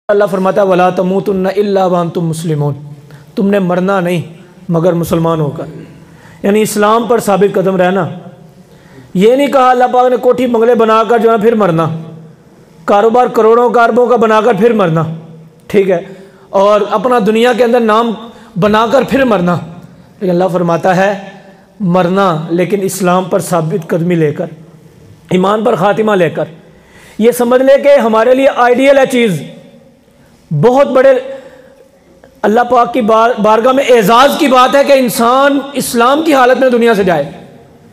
اللہ فرماتا ہے وَلَا تَمُوتُنَّ إِلَّا وَأَنْتُمْ مُسْلِمُونَ، تم نے مرنا نہیں مگر مسلمان ہو کر، یعنی اسلام پر ثابت قدم رہنا۔ یہ نہیں کہا اللہ پاک نے کوٹھی بنگلے بنا کر جو ہے پھر مرنا، کاروبار کروڑوں کاربوں کا بنا کر پھر مرنا، ٹھیک ہے، اور اپنا دنیا کے اندر نام بنا کر پھر مرنا، لیکن اللہ فرماتا ہے مرنا لیکن اسلام پر ثابت قدمی لے کر، ایمان پر خاتمہ لے کر۔ یہ سمجھ لے کہ ہمارے لیے آئیڈیل ہے چیز، بہت بڑے اللہ پاک کی بارگاہ میں اعزاز کی بات ہے کہ انسان اسلام کی حالت میں دنیا سے جائے۔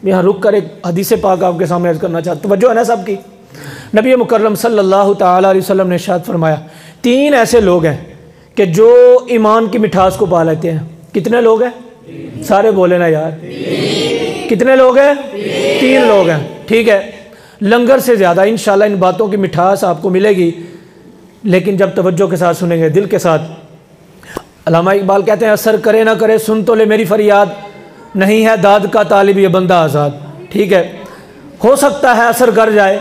یہاں رک کر ایک حدیث پاک آپ کے سامنے عرض کرنا چاہتا ہوں، توجہ ہے نا سب کی۔ نبی مکرم صلی اللہ تعالیٰ علیہ وسلم نے ارشاد فرمایا 3 ایسے لوگ ہیں کہ جو ایمان کی مٹھاس کو پا لیتے ہیں۔ کتنے لوگ ہیں؟ سارے بولے نا یار، کتنے لوگ ہیں؟ 3 لوگ ہیں، ٹھیک ہے۔ لنگر سے زیادہ انشاءاللہ ان باتوں کی مٹھاس آپ کو ملے گی، لیکن جب توجہ کے ساتھ سنیں گے، دل کے ساتھ۔ علامہ اقبال کہتے ہیں اثر کرے نہ کرے سن تو لے میری فریاد، نہیں ہے داد کا طالب یہ بندہ آزاد، ٹھیک ہے۔ ہو سکتا ہے اثر کر جائے،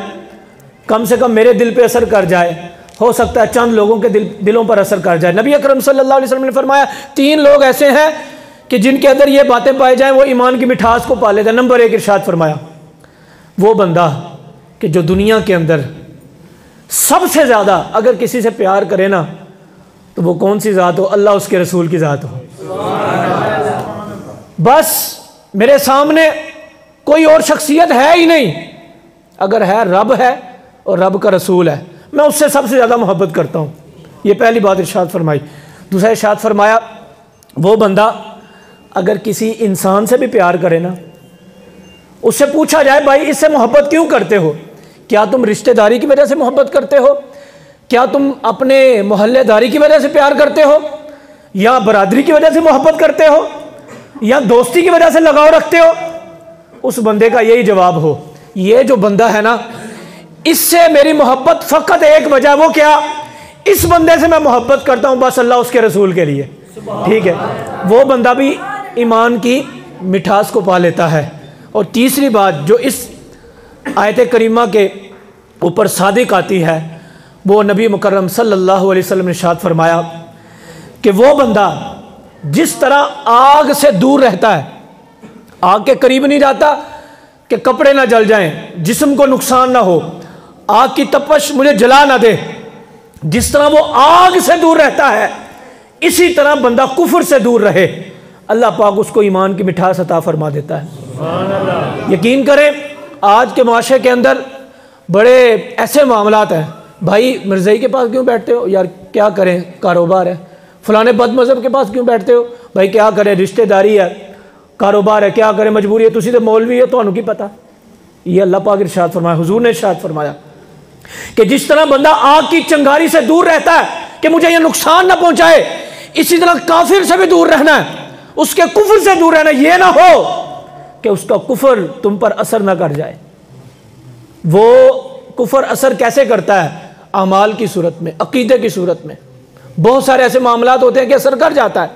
کم سے کم میرے دل پہ اثر کر جائے، ہو سکتا ہے چند لوگوں کے دلوں پر اثر کر جائے۔ نبی اکرم صلی اللہ علیہ وسلم نے فرمایا 3 لوگ ایسے ہیں کہ جن کے اندر یہ باتیں پائے جائیں وہ ایمان کی مٹھاس کو پا لیتے ہیں۔ نمبر 1 ارشاد فرمایا وہ بندہ کہ جو دنیا کے اندر سب سے زیادہ اگر کسی سے پیار کرے نا تو وہ کون سی ذات ہو؟ اللہ اس کے رسول کی ذات ہو۔ بس میرے سامنے کوئی اور شخصیت ہے ہی نہیں، اگر ہے رب ہے اور رب کا رسول ہے، میں اس سے سب سے زیادہ محبت کرتا ہوں۔ یہ پہلی بات ارشاد فرمائی۔ دوسرا ارشاد فرمایا وہ بندہ اگر کسی انسان سے بھی پیار کرے نا، اس سے پوچھا جائے بھائی اس سے محبت کیوں کرتے ہو؟ کیا تم رشتہ داری کی وجہ سے محبت کرتے ہو؟ کیا تم اپنے محلے داری کی وجہ سے پیار کرتے ہو؟ یا برادری کی وجہ سے محبت کرتے ہو؟ یا دوستی کی وجہ سے لگاؤ رکھتے ہو؟ اس بندے کا یہی جواب ہو، یہ جو بندہ ہے نا اس سے میری محبت فقط ایک وجہ، وہ کیا؟ اس بندے سے میں محبت کرتا ہوں بس اللہ اس کے رسول کے لیے، ٹھیک ہے۔ وہ بندہ بھی ایمان کی مٹھاس کو پا لیتا ہے۔ اور تیسری بات جو اس آیت کریمہ کے اوپر صادق آتی ہے، وہ نبی مکرم صلی اللہ علیہ وسلم نے ارشاد فرمایا کہ وہ بندہ جس طرح آگ سے دور رہتا ہے، آگ کے قریب نہیں جاتا کہ کپڑے نہ جل جائیں، جسم کو نقصان نہ ہو، آگ کی تپش مجھے جلا نہ دے، جس طرح وہ آگ سے دور رہتا ہے اسی طرح بندہ کفر سے دور رہے، اللہ پاک اس کو ایمان کی مٹھاس عطا فرما دیتا ہے۔ یقین کریں آج کے معاشرے کے اندر بڑے ایسے معاملات ہیں، بھائی مرزائی کے پاس کیوں بیٹھتے ہو؟ یار کیا کریں کاروبار ہے۔ فلانے بد مذہب کے پاس کیوں بیٹھتے ہو؟ بھائی کیا کریں رشتہ داری ہے، کاروبار ہے، کیا کریں مجبوری ہے، تسی تو مولوی ہے تو کی پتہ۔ یہ اللہ پاک ارشاد فرمایا، حضور نے ارشاد فرمایا کہ جس طرح بندہ آگ کی چنگاری سے دور رہتا ہے کہ مجھے یہ نقصان نہ پہنچائے، اسی طرح کافر سے بھی دور رہنا ہے، اس کے کفر سے دور رہنا، یہ نہ ہو کہ اس کا کفر تم پر اثر نہ کر جائے۔ وہ کفر اثر کیسے کرتا ہے؟ اعمال کی صورت میں، عقیدے کی صورت میں۔ بہت سارے ایسے معاملات ہوتے ہیں کہ اثر کر جاتا ہے۔